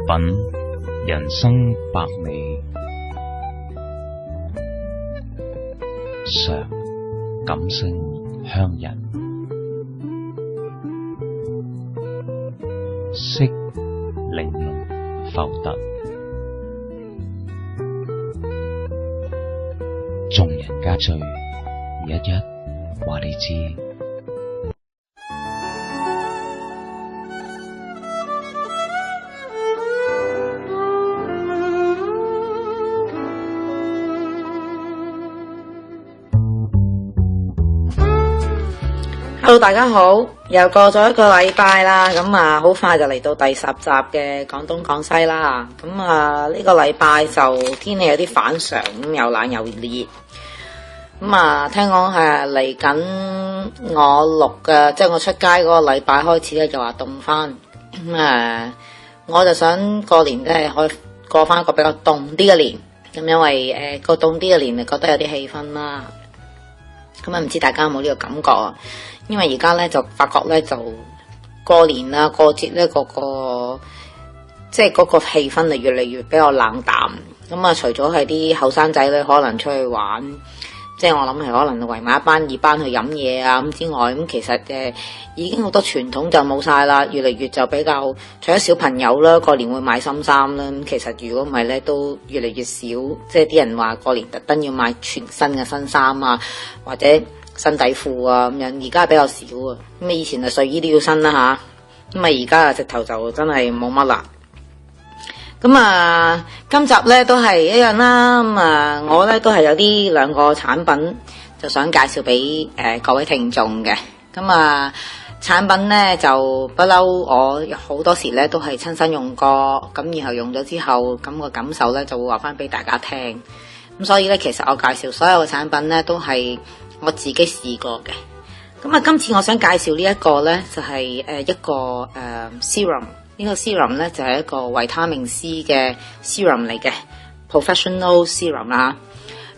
品人生百味，嘗感性香人，識玲瓏浮凸，眾人皆醉，一一話你知。Hello， 大家好，又過咗一個禮拜啦，咁啊，好快就嚟到第10集嘅廣東廣西啦。咁啊，呢個禮拜就天氣有啲反常，咁又冷又熱。咁啊，聽講係嚟緊我錄嘅，即係我出街嗰個禮拜開始咧，就話凍翻。我就想過年咧可以過翻一個比較凍啲嘅年，咁因為個凍啲嘅年，就覺得有啲氣氛啦。咁啊，唔知大家有冇呢個感覺啊？因為而家咧就發覺咧就過年啦過節咧個即係嗰個氣氛係越嚟越比較冷淡。咁啊，除咗係啲後生仔咧可能出去玩，即係我諗係可能圍埋一班二班去飲嘢啊咁之外，咁其實已經好多傳統就冇晒啦，越嚟越就比較除咗小朋友啦過年會買新衫啦，咁其實如果唔係咧都越嚟越少，即係啲人話過年特登要買全新嘅新衫啊或者新底褲啊咁樣，而家比較少啊。咁以前啊睡衣都要新啦吓，咁啊而家啊直頭就真係冇乜啦。咁啊今集咧都係一樣啦。咁啊我咧都係有啲兩個產品就想介紹俾各位聽眾嘅。咁啊產品咧就不嬲，我好多時咧都係親身用過，咁然後用咗之後咁個感受咧就會話翻俾大家聽。咁所以咧其實我介紹所有嘅產品咧都係我自己試過嘅。咁啊今次我想介紹呢一個咧就係一個serum。呢個 serum 咧就係一個維他命 C 嘅 serum 嚟嘅 professional serum 啦。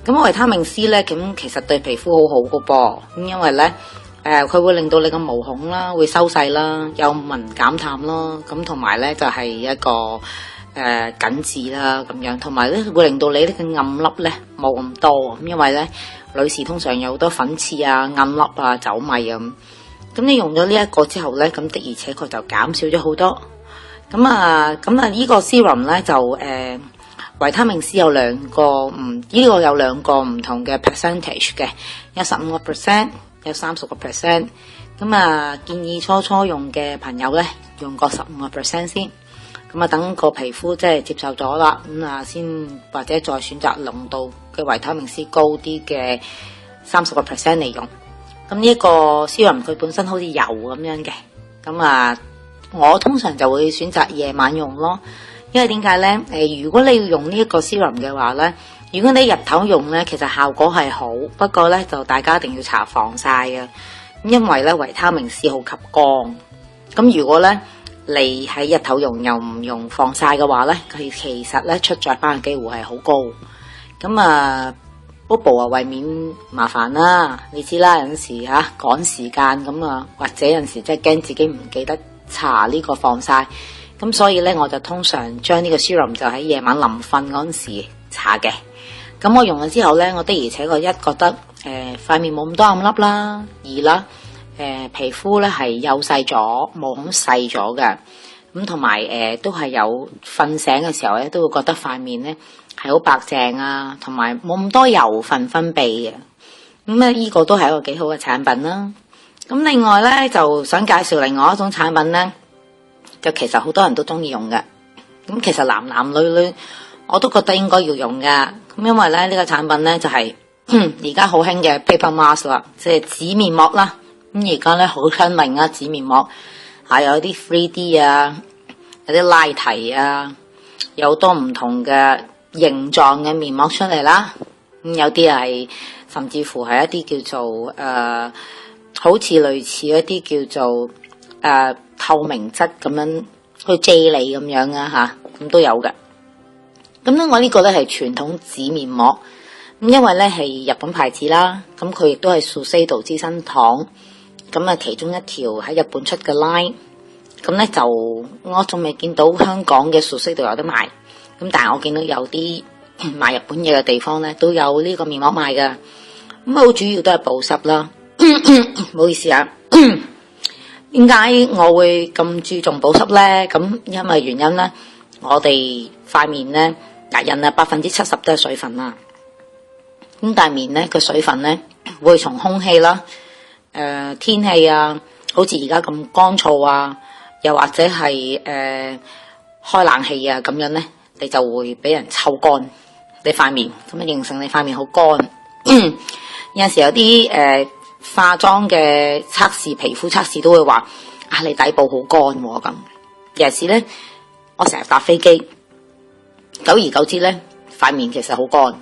咁維他命 C 咧咁其實對皮膚好好噶噃。咁因為咧佢會令到你個毛孔啦會收細啦，有紋減淡啦，咁同埋咧就係一個緊緻啦咁樣，同埋咧會令到你呢個暗粒咧冇咁多。咁因為咧女士通常有好多粉刺啊、暗粒啊、皺米啊咁你用咗呢一個之後咧，咁的而且確就減少咗好多。咁呢個 serum 咧就維他命 C 有兩個呢個有兩個唔同嘅 percentage 嘅，有15%，有30%。咁啊建議初初用嘅朋友咧用個15% 先。咁啊等個皮膚即係接受咗啦，咁啊先或者再選擇濃度嘅維他命 C 高啲嘅30% 嚟用。咁呢一個 serum 佢本身好似油咁樣嘅，咁啊我通常就會選擇夜晚用咯。因為點解呢？如果你要用呢一個 serum 嘅話呢，如果你日頭用呢，其實效果係好，不過呢就大家一定要搽防曬嘅，因為呢維他命 C 好吸光。咁如果呢你喺日頭用又唔用防曬嘅話呢，佢其實呢出雀斑嘅機會係好高。咁啊 Bobo 啊為免麻煩啦，你知啦，有陣時趕時間咁啊，或者有陣時真係驚自己唔記得搽呢個防曬，咁所以咧我就通常將呢個 serum 就喺夜晚臨瞓嗰陣時搽嘅。咁我用咗之後咧，我的而且確一覺得塊面冇咁多暗粒啦，二啦皮膚咧係幼細咗，毛孔細咗嘅，咁同埋都係有瞓醒嘅時候咧都會覺得塊面咧係好白淨啊，同埋冇咁多油分泌嘅。咁咧呢個都係一個幾好嘅產品啦。咁另外咧就想介紹另外一種產品咧，就其實好多人都中意用嘅。咁其實男男女女我都覺得應該要用噶。咁因為咧呢個產品咧就係而家好興嘅 paper mask 啦，即係紙面膜啦。咁而家咧好新穎啊，紙面膜係有啲 3D 啊，有啲拉提啊，有好多唔同嘅形狀嘅面膜出嚟啦。咁有啲係甚至乎係一啲叫做好似類似一啲叫做透明質咁樣，好似啫喱咁樣啊咁都有嘅。咁咧我呢個咧係傳統紙面膜，咁因為咧係日本牌子啦，咁佢亦都係 Shiseido 資生堂，咁啊其中一條喺日本出嘅 line，咁咧就我仲未見到香港嘅熟悉度有得賣，咁但係我見到有啲賣日本嘢嘅地方咧都有呢個面膜賣噶。咁好主要都係保濕啦。唔好意思啊，點解我會咁注重保濕咧？咁因為原因咧，我哋塊面咧，人啊70%都係水分啦。咁但係面咧個水分咧會從空氣啦、天氣啊，好似而家咁乾燥啊，又或者係開冷氣啊咁樣咧，你就會俾人抽乾你塊面，咁啊形成你塊面好乾。有陣時有啲化妝嘅測試，皮膚測試都會話你底部好乾喎咁。尤其是咧，我成日搭飛機，久而久之咧，塊面其實好乾。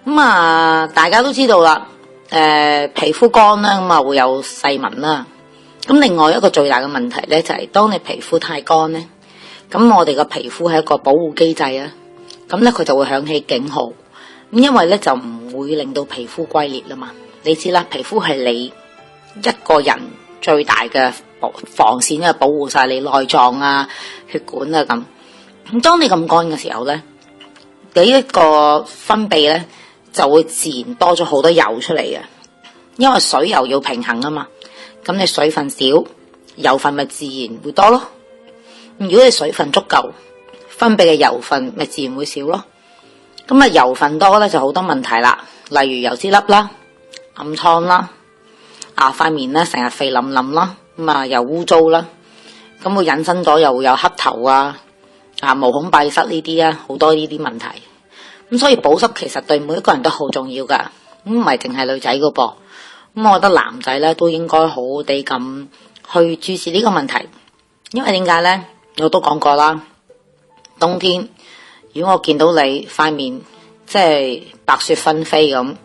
咁大家都知道啦，皮膚乾啦，咁會有細紋啦。咁另外一個最大嘅問題咧，就係當你皮膚太乾咧，咁我哋個皮膚係一個保護機制啊，咁咧佢就會響起警號。咁因為咧就唔會令到皮膚龜裂啦嘛。你知啦，皮膚係你一個人最大嘅防線，因為保護晒你內臟啊、血管啊咁。咁當你咁乾嘅時候咧，你一個分泌咧就會自然多咗好多油出嚟嘅，因為水油要平衡啊嘛。咁你水分少，油分咪自然會多咯。如果你水分足夠，分泌嘅油分咪自然會少咯。咁油分多咧就好多問題啦，例如油脂粒啦、暗瘡啦、塊面咧成日肥冧冧啦，又污糟啦，咁會引申咗又會有黑頭毛孔閉塞呢啲啊，好多呢啲問題。咁所以保濕其實對每一個人都好重要噶，唔係淨係女仔噶噃。咁我覺得男仔咧都應該好好地咁去注視呢個問題，因為點解咧？我都講過啦，冬天如果我見到你塊面即係白雪紛飛咁，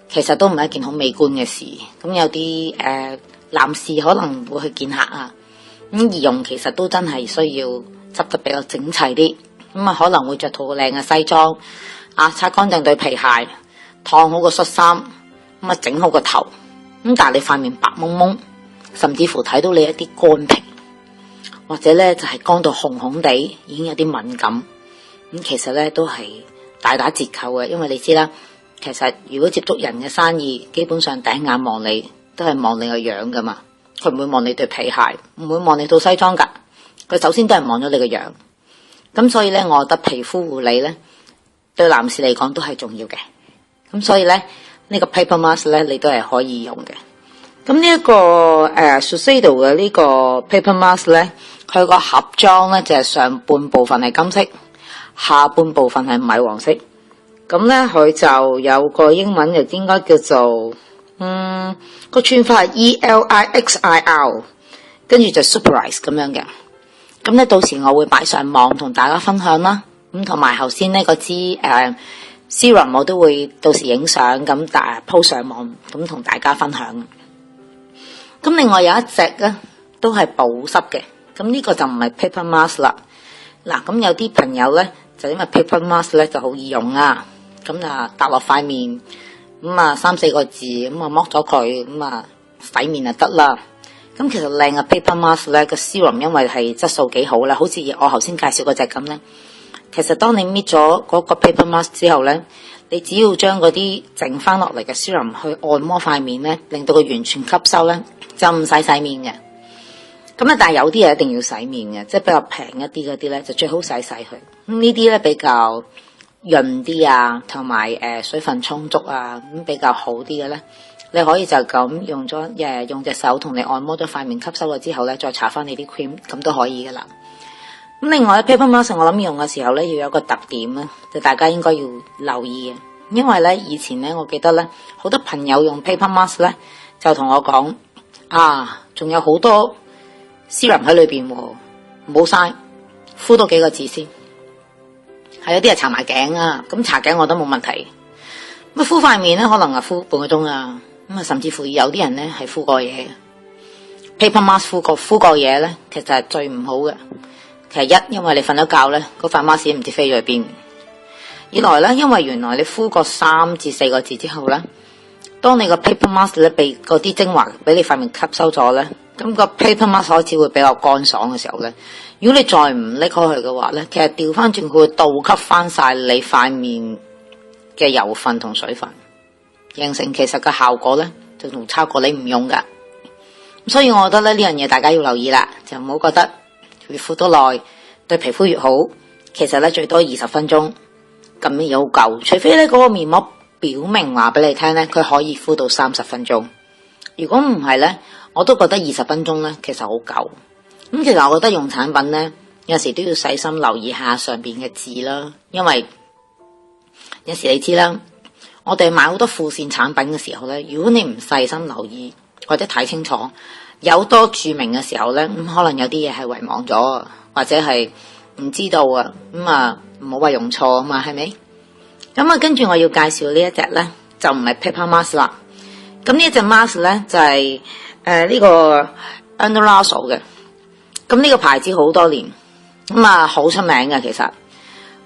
其實都唔係一件好美觀嘅事。咁有啲男士可能會去見客啊，咁儀容其實都真係需要執得比較整齊啲。咁可能會着套靚嘅西裝，擦乾淨對皮鞋，燙好個恤衫，整好個頭。咁但係你塊面白蒙蒙，甚至乎睇到你一啲乾皮，或者咧就係乾到紅紅地，已經有啲敏感。咁其實咧都係大打折扣嘅，因為你知啦，其實如果接觸人嘅生意，基本上第一眼望你都係望你個樣噶嘛，佢唔會望你對皮鞋，唔會望你套西裝噶，佢首先都係望咗你個樣。咁所以咧，我覺得皮膚護理咧對男士嚟講都係重要嘅。咁所以咧呢個 paper mask 咧你都係可以用嘅。咁呢一個Shiseido 嘅呢個 paper mask 咧，佢個盒裝咧就係上半部分係金色，下半部分係米黃色。咁咧佢就有個英文就應該叫做個串法係 ELIXIR， 跟住就 Superize 咁樣嘅。咁咧到時我會擺上網同大家分享啦。咁同埋頭先呢嗰支serum 我都會到時影相咁post上網咁同大家分享。咁另外有一隻咧都係保濕嘅，咁呢個就唔係 paper mask 啦。嗱，咁有啲朋友咧就因為 paper mask 咧就好易用啊，咁搭落塊面，咁3-4個字，咁剝咗佢，咁洗面就得啦。咁其實靚嘅 paper mask 咧個 serum 因為係質素幾好啦，好似我頭先介紹嗰隻咁咧。其實當你搣咗嗰個 paper mask 之後咧，你只要將嗰啲剩翻落嚟嘅 serum 去按摩塊面咧，令到佢完全吸收咧，就唔使洗面嘅。咁但係有啲嘢一定要洗面嘅，即係比較平一啲嗰啲咧，就最好洗佢。咁呢啲咧比較潤啲啊，同埋水分充足啊，咁比較好啲嘅咧，你可以就咁用隻手同你按摩咗塊面，吸收咗之後咧，再搽翻你啲 cream， 咁都可以噶啦。咁另外 paper mask 我諗用嘅時候咧，要有個特點咧，就大家應該要留意嘅。因為咧以前咧，我記得咧，好多朋友用 paper mask 咧，就同我講仲有好多 serum 喺裏邊，唔好嘥，敷多幾個字先。係有啲係搽埋頸啊，咁搽頸我都冇問題。咁敷塊面咧，可能敷半個鐘啊，咁甚至乎有啲人咧係敷過夜。paper mask 敷過夜咧，其實係最唔好嘅。其實因為你瞓咗覺咧，嗰塊 mask 唔知飛咗去邊。二來咧，因為原來你敷過3至4個字之後咧，當你個 paper mask 咧被嗰啲精華俾你塊面吸收咗咧，咁個 paper mask 開始會比較乾爽嘅時候咧，如果你再唔拎開佢嘅話咧，其實調翻轉佢會倒吸翻晒你塊面嘅油分同水分，形成其實個效果咧就仲差過你唔用噶。所以我覺得咧呢樣嘢大家要留意啦，就唔好覺得越敷得耐對皮膚越好。其實咧最多20分鐘咁樣有夠，除非咧嗰個面膜表明話俾你聽咧，佢可以敷到30分鐘。如果唔係咧，我都覺得20分鐘咧其實好夠。咁其實我覺得用產品咧，有時都要細心留意下上邊嘅字啦，因為有時你知啦，我哋買好多副線產品嘅時候咧，如果你唔細心留意或者睇清楚，有多注明嘅時候咧，咁可能有啲嘢係遺忘咗，或者係唔知道啊，咁啊唔好話用錯啊嘛，係咪？咁啊，跟住我要介紹呢一隻咧，就唔係 paper mask 啦。咁呢一隻 mask 咧就係呢個 Anolazo 嘅。咁呢個牌子好多年，咁啊好出名嘅其實。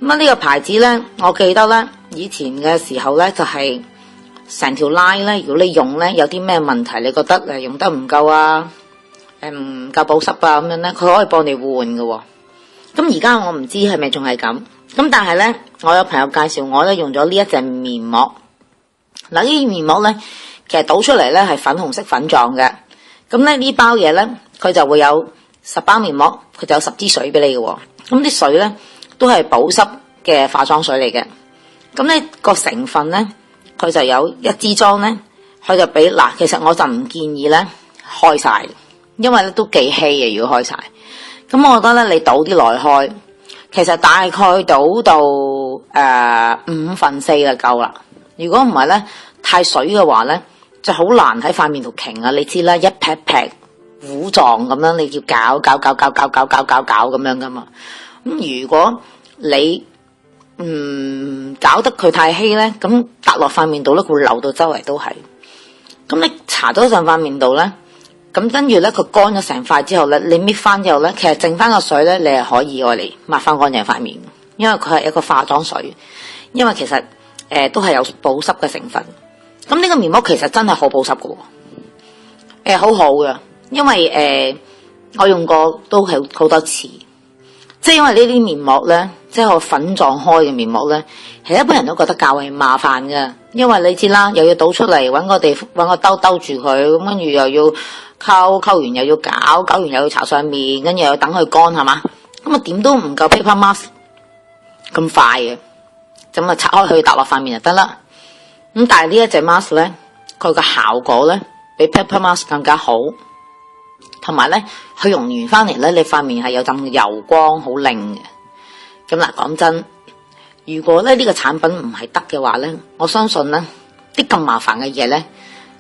咁啊呢個牌子咧，我記得咧以前嘅時候咧就係成條 line 咧，如果你用咧有啲咩問題，你覺得用得唔夠啊，唔夠保濕啊咁樣咧，佢可以幫你換嘅。咁而家我唔知係咪仲係咁。咁但係咧，我有朋友介紹我咧用咗呢一隻面膜。嗱，呢啲面膜咧，其實倒出嚟咧係粉紅色粉狀嘅。咁咧呢包嘢咧，佢就會有10包面膜，佢就有10支水俾你嘅。咁啲水咧都係保濕嘅化妝水嚟嘅。咁咧個成分咧，佢就有1支裝咧，佢就俾嗱，其實我就唔建議咧開晒，因為咧都幾稀嘅，如果開晒。咁我覺得咧，你倒啲來開。其實大概倒到5分4就夠啦。如果唔係咧，太水嘅話咧，就好難喺塊面度擎啊！你知啦，一劈劈糊狀咁樣，你要搞咁樣噶嘛。咁如果你搞得佢太稀咧，咁搭落塊面度咧，佢會流到周圍都係。咁你搽咗上塊面度咧，咁跟住咧，佢乾咗成塊之後咧，你搣翻之後咧，其實剩翻個水咧，你係可以愛嚟抹翻乾淨塊面，因為佢係一個化妝水，因為其實都係有保濕嘅成分。咁呢個面膜其實真係好保濕嘅，好好嘅，因為我用過都係好多次，即係因為呢啲面膜咧，即係我粉狀開嘅面膜咧，其實一般人都覺得較為麻煩嘅，因為你知啦，又要倒出嚟搵個兜兜住佢，咁跟住又要溝完又要搞完又要搽上面，跟住又要等佢乾，係嘛？咁啊點都唔夠 paper mask 咁快嘅，咁啊拆開佢搭落塊面就得啦。咁但係呢一隻 mask 咧，佢個效果咧比 paper mask 更加好，同埋咧佢用完翻嚟咧，你塊面係有陣油光，好靚嘅。咁嗱，講真，如果咧呢個產品唔係得嘅話咧，我相信咧啲咁麻煩嘅嘢咧，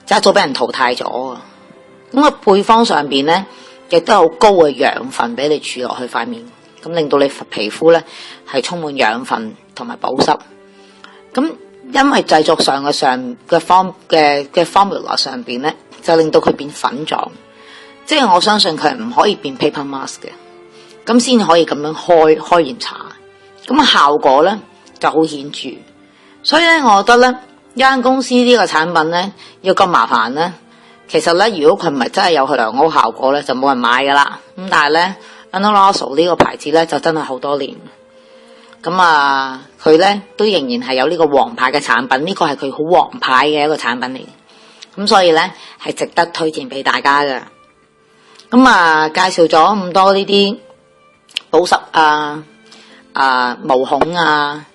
就一早俾人淘汰咗啊！咁個配方上邊咧，亦都有好高嘅養分俾你儲落去塊面，咁令到你皮膚咧係充滿養分同埋保濕。咁因為製作上嘅formula 上邊咧，就令到佢變粉狀，即係我相信佢係唔可以變 paper mask 嘅，咁先可以咁樣開完搽，咁啊效果咧就好顯著。所以咧，我覺得咧，一間公司呢個產品咧要咁麻煩咧。其實咧，如果佢唔係真係有佢良好效果咧，就冇人買噶啦。咁但係咧 Anolazo 呢個牌子咧就真係好多年。咁啊，佢咧都仍然係有呢個王牌嘅產品，呢個係佢好王牌嘅一個產品嚟。咁所以咧係值得推薦俾大家嘅。咁啊，介紹咗咁多呢啲保濕毛孔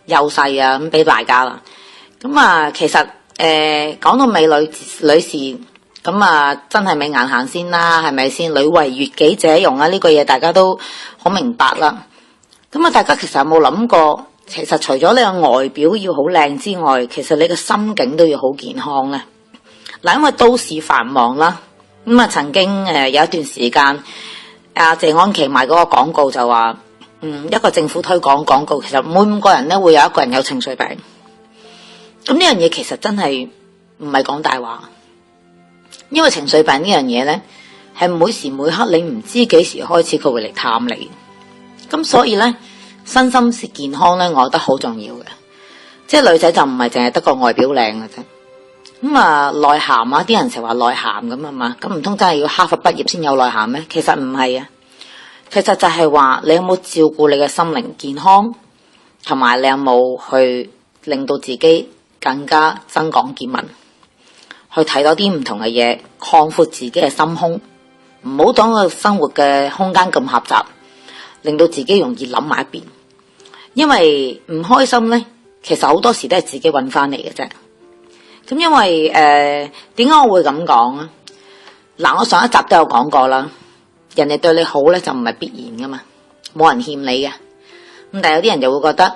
幼細咁俾大家啦。咁啊，其實講到美女士。咁啊，真係美顏行先啦，係咪先？女為悅己者容啊，呢句嘢大家都好明白啦。咁啊，大家其實有冇諗過？其實除咗你個外表要好靚之外，其實你個心境都要好健康咧。嗱，因為都市繁忙啦，咁啊，曾經有一段時間，謝安琪賣嗰個廣告就話，一個政府推廣廣告，其實每5個人咧會有1個人有情緒病。咁呢樣嘢其實真係唔係講大話。因為情緒病呢樣嘢咧，係每時每刻你唔知幾時開始佢會嚟探你，咁所以咧身心健康咧，我覺得好重要嘅。即係女仔就唔係淨係得個外表靚嘅啫，內涵啊，啲人成日話內涵咁係嘛，咁唔通真係要哈佛畢業先有內涵咩？其實唔係啊，其實就係話你有冇照顧你嘅心靈健康，同埋你有冇去令到自己更加增廣見聞，去睇多啲唔同嘅嘢，擴闊自己嘅心胸，唔好當個生活嘅空間咁狹窄，令到自己容易諗埋一邊。因為唔開心呢，其實好多時都係自己揾翻嚟嘅啫。咁因為點解我會咁講啊？嗱，我上一集都有講過啦，人哋對你好呢，就唔係必然噶嘛，冇人欠你嘅。咁但係有啲人就會覺得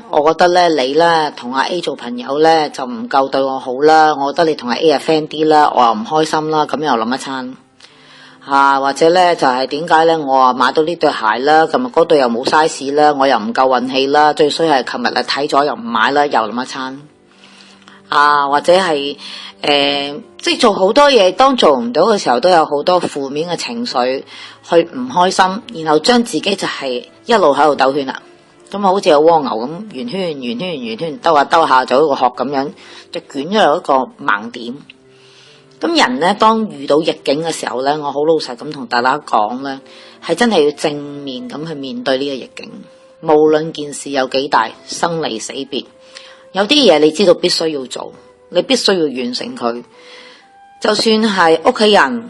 我覺得咧你咧同阿 A 做朋友咧就唔夠對我好啦，我覺得你同阿 A 係 friend 啲啦，我又唔開心啦，咁又諗一餐。或者咧就係點解咧我啊買到呢對鞋啦，琴日嗰對又冇 size 啦，我又唔夠運氣啦，最衰係琴日啊睇咗又唔買啦，又諗一餐。或者係即係做好多嘢，當做唔到嘅時候都有好多負面嘅情緒，去唔開心，然後將自己就係一路喺度兜圈啦。咁啊好似有蝸牛咁圓圈圓圈圓圈兜下兜下，就好似個殼咁樣，就捲咗入一個盲點。咁人咧，當遇到逆境嘅時候咧，我好老實咁同大家講咧，係真係要正面咁去面對呢個逆境。無論件事有幾大，生離死別，有啲嘢你知道必須要做，你必須要完成佢。就算係屋企人，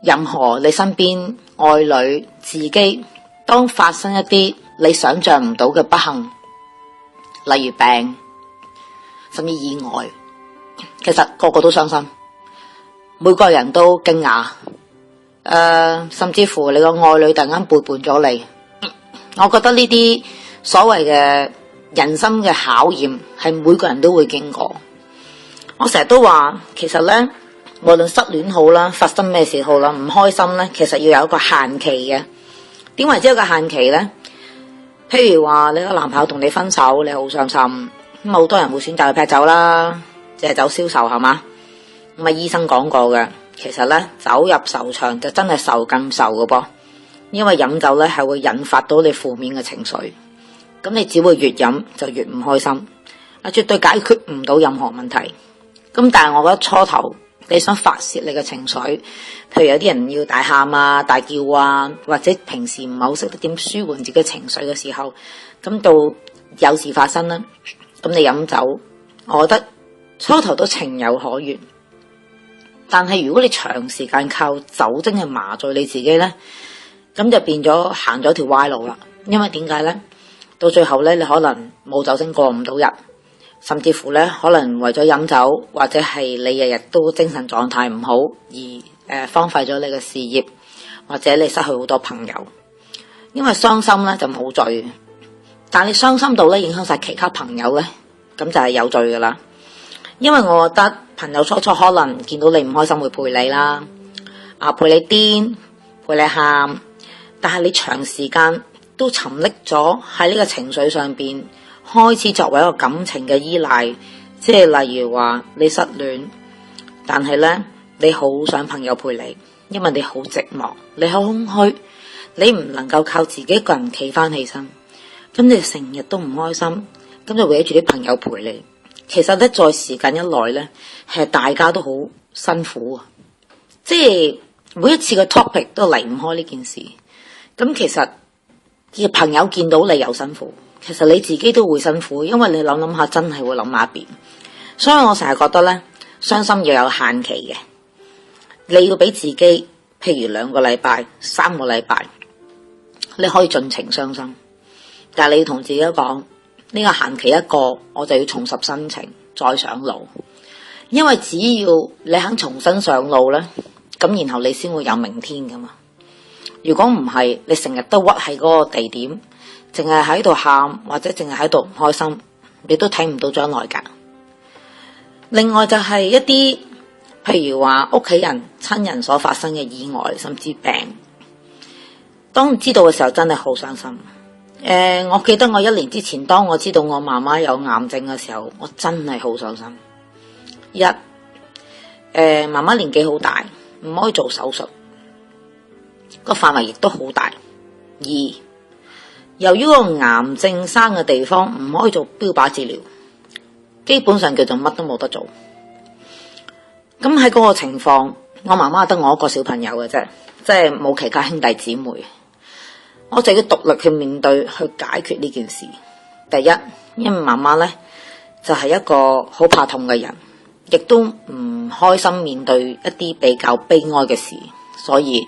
任何你身邊愛侶、自己，當發生一啲你想象唔到嘅不幸，例如病，甚至意外，其實個個都傷心，每個人都驚訝，甚至乎你個愛侶突然間背叛咗你。我覺得呢啲所謂嘅人生嘅考驗係每個人都會經過。我成日都話，其實呢，無論失戀好啦，發生咩事好啦，唔開心呢，其實要有一個限期嘅。點為之有個限期呢？譬如話你個男朋友同你分手，你好傷心，咁好多人會選擇去劈酒啦，借酒消愁係嘛？咁啊醫生講過嘅，其實呢，走入愁場就真係愁更愁嘅噃，因為飲酒呢係會引發到你負面嘅情緒，咁你只會越飲就越唔開心，絕對解決唔到任何問題。咁但係我覺得初頭你想發洩你嘅情緒，譬如有啲人要大喊啊、大叫啊，或者平時唔係好識得點舒緩自己情緒嘅時候，咁到有事發生啦，咁你飲酒，我覺得初頭都情有可原。但係如果你長時間靠酒精去麻醉你自己呢，咁就變咗行咗條歪路啦。因為點解呢？到最後呢，你可能冇酒精過唔到日。甚至乎咧，可能為咗飲酒，或者係你日日都精神狀態唔好，而荒廢咗你嘅事業，或者你失去好多朋友。因為傷心咧就冇罪，但你傷心到咧影響晒其他朋友咧，咁就係有罪噶啦。因為我覺得朋友初初可能見到你唔開心會陪你啦，陪你癲，陪你喊，但係你長時間都沉溺咗喺呢個情緒上邊。開始作為一個感情嘅依賴，即係例如話你失戀，但係呢，你好想朋友陪你，因為你好寂寞，你好空虛，你唔能夠靠自己一個人企翻起身，咁你成日都唔開心，咁就搲住啲朋友陪你。其實呢，再時間一耐呢，係大家都好辛苦啊，即係每一次嘅 topic 都離唔開呢件事。咁其實嘅朋友見到你又辛苦。其實你自己都會辛苦，因為你諗下真係會諗埋一邊。所以我成日覺得呢，傷心要有限期嘅，你要俾自己，譬如2個禮拜、3個禮拜，你可以盡情傷心，但係你要同自己講，呢個限期一過，我就要重拾心情，再上路。因為只要你肯重新上路呢，咁然後你先會有明天噶嘛。如果唔係，你成日都屈喺嗰個地點，淨係喺度喊，或者淨係喺度唔開心，你都睇唔到將來噶。另外就係一啲，譬如話屋企人、親人所發生嘅意外，甚至病，當知道嘅時候真係好傷心。我記得我1年之前，當我知道我媽媽有癌症嘅時候，我真係好傷心。媽媽年紀好大，唔可以做手術，個範圍亦都好大。由於個癌症生嘅地方唔可以做標靶治療，基本上叫做乜都冇得做。咁喺嗰個情況，我媽媽得我一個小朋友嘅啫，即係冇其他兄弟姊妹，我就要獨立去面對去解決呢件事。第一，因為媽媽呢就係一個好怕痛嘅人，亦都唔開心面對一啲比較悲哀嘅事，所以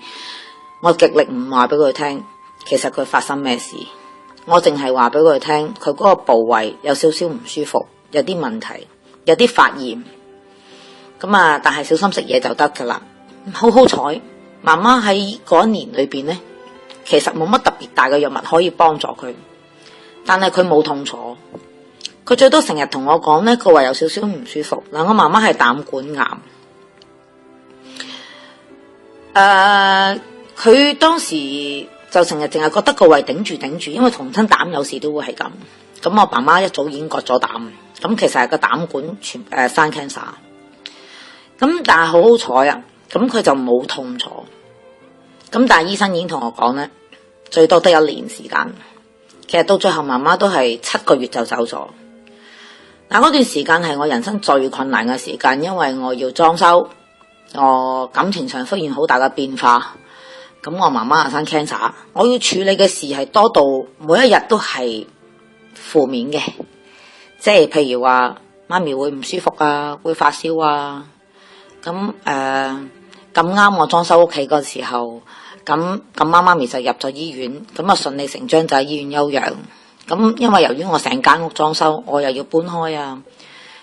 我極力唔話俾佢聽其實佢發生咩事，我淨係話俾佢聽佢嗰個部位有少少唔舒服，有啲問題，有啲發炎，咁啊但係小心食嘢就得噶啦。好彩媽媽喺嗰一年裏邊呢，其實冇乜特別大嘅藥物可以幫助佢，但係佢冇痛楚，佢最多成日同我講呢，佢話有少少唔舒服。嗱，我媽媽係膽管癌，佢當時就成日淨係覺得個胃頂住，因為同親膽有時都會係咁。咁我爸媽一早已經割咗膽，咁其實係個膽管生 cancer。咁但係好彩啊，咁佢就冇痛楚。咁但係醫生已經同我講咧，最多得1年時間。其實到最後媽媽都係7個月就走咗。嗱，嗰段時間係我人生最困難嘅時間，因為我要裝修，我感情上出現好大嘅變化。咁我媽媽又生 cancer， 我要處理嘅事係多到每一日都係負面嘅，即係譬如話媽咪會唔舒服啊，會發燒啊。咁咁啱我裝修屋企嗰時候，咁媽咪就入咗醫院，咁啊順理成章就喺醫院休養。咁因為由於我成間屋裝修，我又要搬開啊，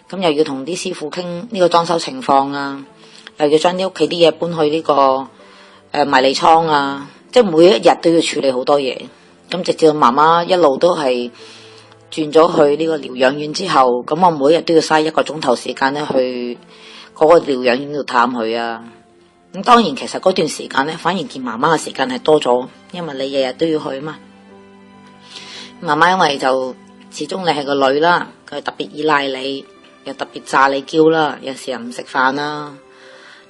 咁又要同啲師傅傾呢個裝修情況啊，又要將啲屋企啲嘢搬去呢個迷你倉啊，即係每一日都要處理好多嘢。咁直至到媽媽一路都係轉咗去呢個療養院之後，咁我每日都要嘥1個鐘頭時間咧去嗰個療養院度探佢啊。咁當然其實嗰段時間咧，反而見媽媽嘅時間係多咗，因為你日日都要去啊嘛。媽媽因為就始終你係個女啦，佢特別依賴你，又特別詐你嬌啦，有時又唔食飯啦，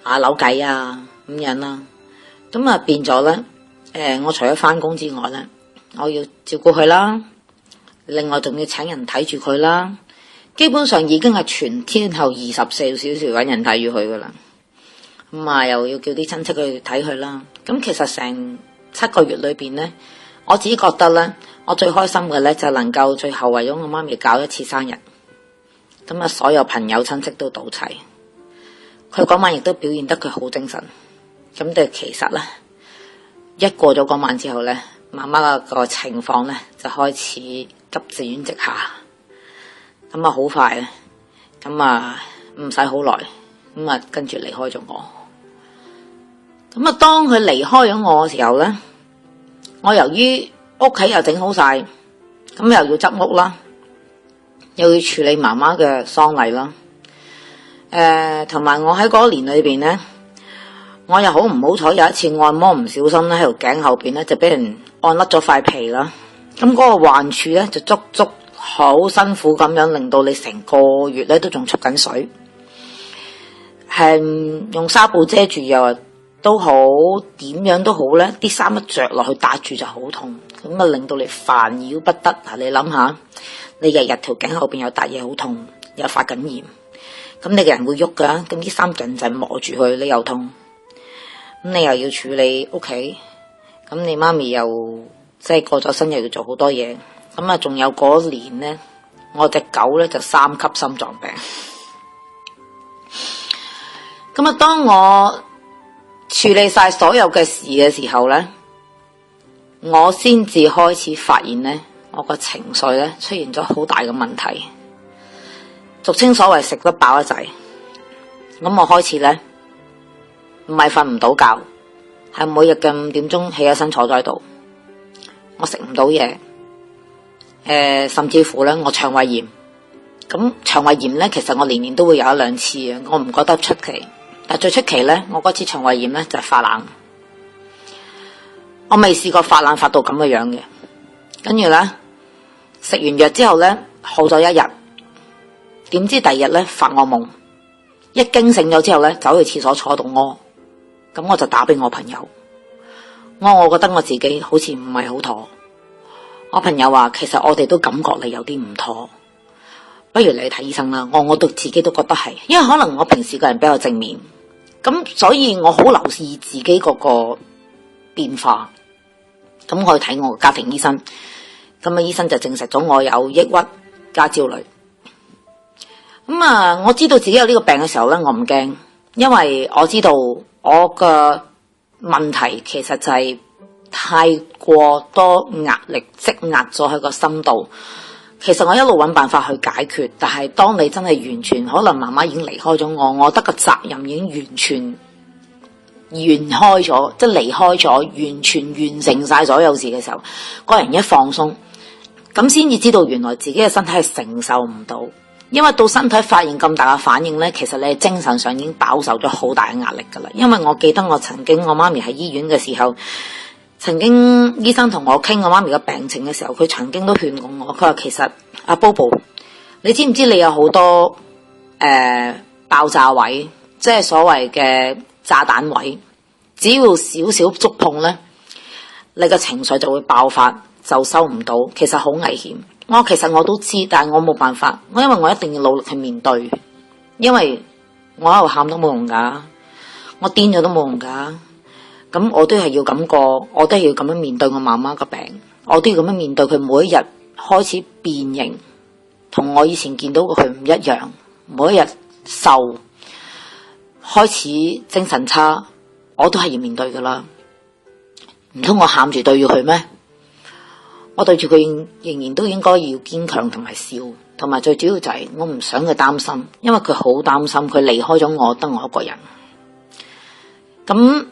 扭計啊咁樣啦。咁啊變咗咧，我除咗翻工之外咧，我要照顧佢啦，另外仲要請人睇住佢啦，基本上已經係全天候24小時搵人睇住佢噶啦。咁啊又要叫啲親戚去睇佢啦。咁其實成7個月裏邊咧，我自己覺得咧，我最開心嘅咧就能夠最後為咗我媽咪搞一次生日，咁啊所有朋友親戚都到齊，佢嗰晚亦都表現得佢好精神。咁但係其實咧，一過咗嗰晚之後咧，媽媽個情況咧就開始急轉直下，咁啊好快咧，咁啊唔使好耐，咁啊跟住離開咗我。咁啊當佢離開咗我嘅時候咧，我由於屋企又整好晒，咁又要執屋啦，又要處理媽媽嘅喪禮啦，同埋我喺嗰年裏邊咧，我又好唔好彩，有一次按摩唔小心咧喺條頸後邊咧就俾人按甩咗塊皮啦。咁嗰個患處咧就足好辛苦咁樣，令到你成個月咧都仲出緊水，係用紗布遮住又都好，點樣都好咧，啲衫一着落去搭住就好痛，咁啊令到你煩擾不得。你諗下，你日日條頸後邊有搭嘢好痛，又發緊炎，咁你個人會喐噶，咁啲衫陣磨住佢，你又痛。咁你又要處理屋企，咁你媽咪又即係過咗身，又要做好多嘢。咁啊，仲有嗰年呢，我隻狗咧就3級心臟病。咁啊，當我處理晒所有嘅事嘅時候咧，我先至開始發現咧，我個情緒咧出現咗好大嘅問題，俗稱所謂食得飽一滯。咁我開始咧，唔係瞓唔到覺，係每日嘅5點鐘起咗身坐咗喺度，我食唔到嘢，甚至乎咧我腸胃炎。咁腸胃炎咧，其實我年年都會有1-2次嘅，我唔覺得出奇。但最出奇咧，我嗰次腸胃炎咧就係發冷，我未試過發冷發到咁嘅樣嘅。跟住咧食完藥之後咧好咗1日，點知第2日咧發惡夢，一驚醒咗之後咧走去廁所坐度屙。咁我就打俾我朋友，我覺得我自己好似唔係好妥。我朋友話其實我哋都感覺你有啲唔妥，不如你去睇醫生啦。我對自己都覺得係，因為可能我平時個人比較正面，咁所以我好留意自己嗰個變化。咁我去睇我嘅家庭醫生，咁啊醫生就證實咗我有抑鬱加焦慮。咁啊，我知道自己有呢個病嘅時候咧，我唔驚，因為我知道我嘅問題其實就係太過多壓力積壓咗喺個心度。其實我一路揾辦法去解決，但係當你真係完全可能媽媽已經離開咗我覺得個責任已經完全完開咗，即係離開咗，完全完成晒所有事嘅時候，個人一放鬆，咁先至知道原來自己嘅身體係承受唔到。因為到身體發現咁大嘅反應呢，其實你係精神上已經飽受咗好大嘅壓力噶啦。因為我記得我曾經我媽咪喺醫院嘅時候，曾經醫生同我傾我媽咪嘅病情嘅時候，佢曾經都勸過我，佢話其實阿 Bobo， 你知唔知你有好多爆炸位，即係所謂嘅炸彈位，只要少少觸碰呢，你嘅情緒就會爆發，就收唔到，其實好危險。其實我都知，但係我冇辦法，因為我一定要努力去面對，因為我喺度喊都冇用噶，我癲咗都冇用噶，咁我都係要咁過，我都係要咁樣面對我媽媽嘅病，我都要咁樣面對佢每一日開始變形，同我以前見到嘅佢唔一樣，每一日瘦，開始精神差，我都係要面對噶啦，唔通我喊住對住佢咩？我對住佢仍然都應該要堅強同埋笑，同埋最主要就係我唔想佢擔心，因為佢好擔心佢離開咗我，得我一個人。咁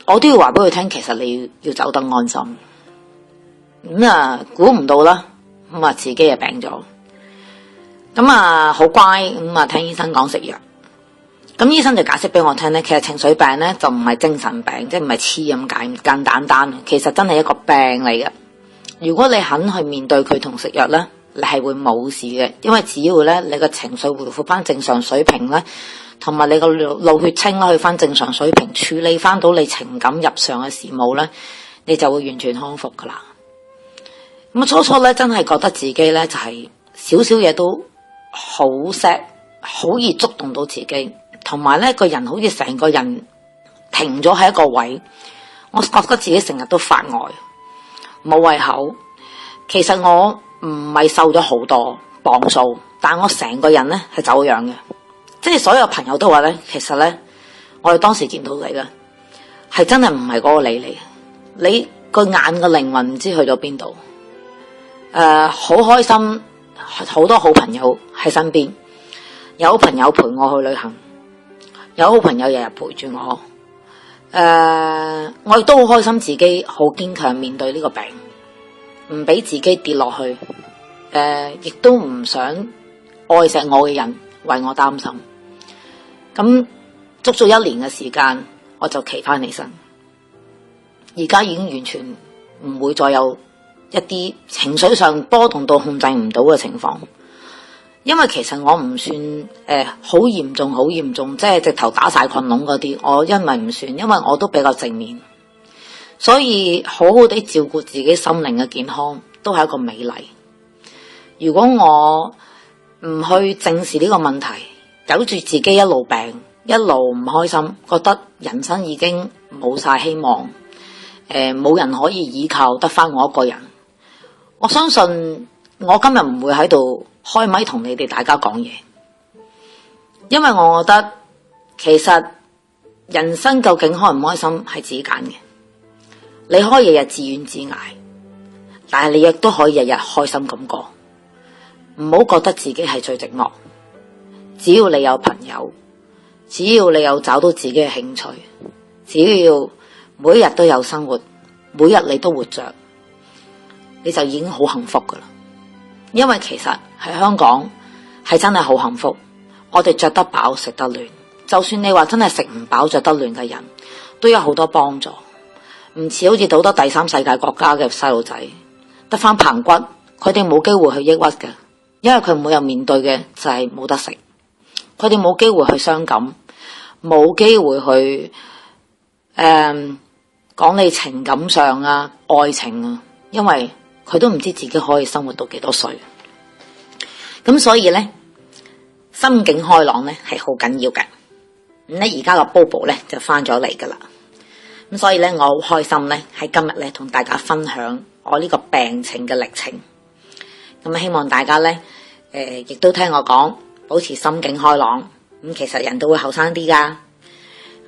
我都要話俾佢聽，其實你要走得安心。估唔到啦，自己又病咗。好乖，聽醫生講食藥。咁醫生就解釋俾我聽咧，其實情緒病咧就唔係精神病，即係唔係黐咁解咁簡單，其實真係一個病嚟嘅。如果你肯去面對佢同食藥咧，你係會冇事嘅，因為只要咧你個情緒回復翻正常水平咧，同埋你個腦血清啦去翻正常水平，處理翻到你情感入常嘅事務咧，你就會完全康復噶啦。初初咧真係覺得自己咧就係少少嘢都好 sad， 好易觸動到自己，同埋咧個人好似成個人停咗喺一個位，我覺得自己成日都發呆。冇胃口，其實我唔係瘦咗好多磅數，但我成個人咧係走樣嘅，即係所有朋友都話咧，其實咧我哋當時見到你咧係真係唔係嗰個你嚟，你個眼嘅靈魂唔知去咗邊度。好開心，好多好朋友喺身邊，有好朋友陪我去旅行，有好朋友日日陪住我。我亦都好開心自己好堅強面對呢個病，唔俾自己跌落去，亦都唔想愛錫我嘅人為我擔心。咁足足1年嘅時間，我就企翻起身，而家已經完全唔會再有一啲情緒上波動到控制唔到嘅情況。因為其實我唔算好嚴重，即係直頭打晒困籠嗰啲，我因為唔算，因為我都比較正面，所以好好地照顧自己心靈嘅健康都係一個美麗。如果我唔去正視呢個問題，由住自己一路病，一路唔開心，覺得人生已經冇晒希望，冇人可以依靠，得翻我一個人，我相信我今日唔會喺度開咪同你哋大家講嘢，因為我覺得其實人生究竟開唔開心係自己揀嘅。你可以日日自怨自艾，但係你亦都可以日日開心咁過。唔好覺得自己係最寂寞，只要你有朋友，只要你有找到自己嘅興趣，只要每一日都有生活，每日你都活着，你就已經好幸福噶啦。因為其實喺香港係真係好幸福，我哋着得飽食得暖，就算你話真係食唔飽着得暖嘅人，都有好多幫助，唔似好似好多第三世界國家嘅細路仔得翻棚骨，佢哋冇機會去抑鬱嘅，因為佢每日面對嘅就係冇得食，佢哋冇機會去傷感，冇機會去講你情感上啊愛情啊，因為佢都唔知自己可以生活到幾多歲。咁所以呢，心境開朗呢係好緊要嘅。咁咧而家個 Bobo 咧就翻咗嚟噶啦。咁所以咧我好開心咧喺今日咧同大家分享我呢個病情嘅歷程。咁希望大家咧亦都聽我講，保持心境開朗。咁其實人都會後生啲噶。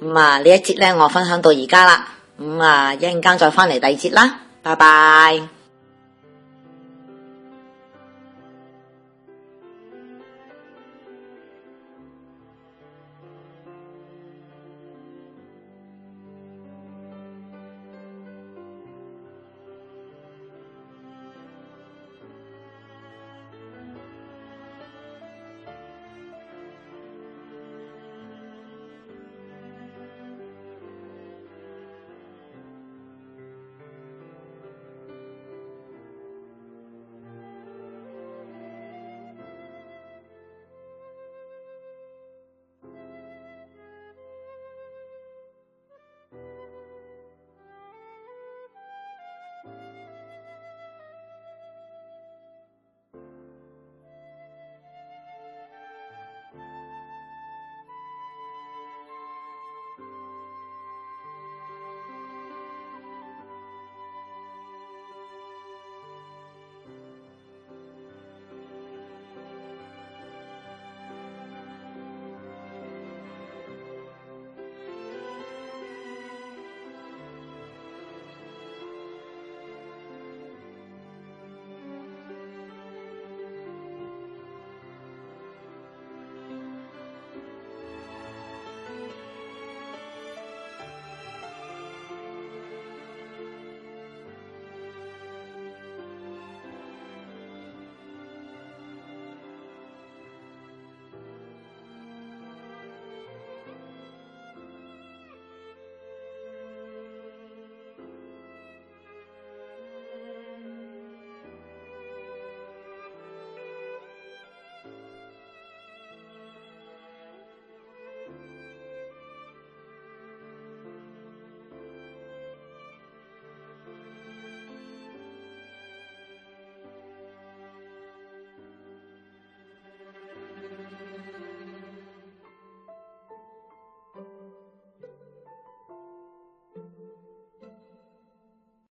咁呢一節咧我分享到而家啦。咁一陣間再翻嚟第二節啦。拜拜。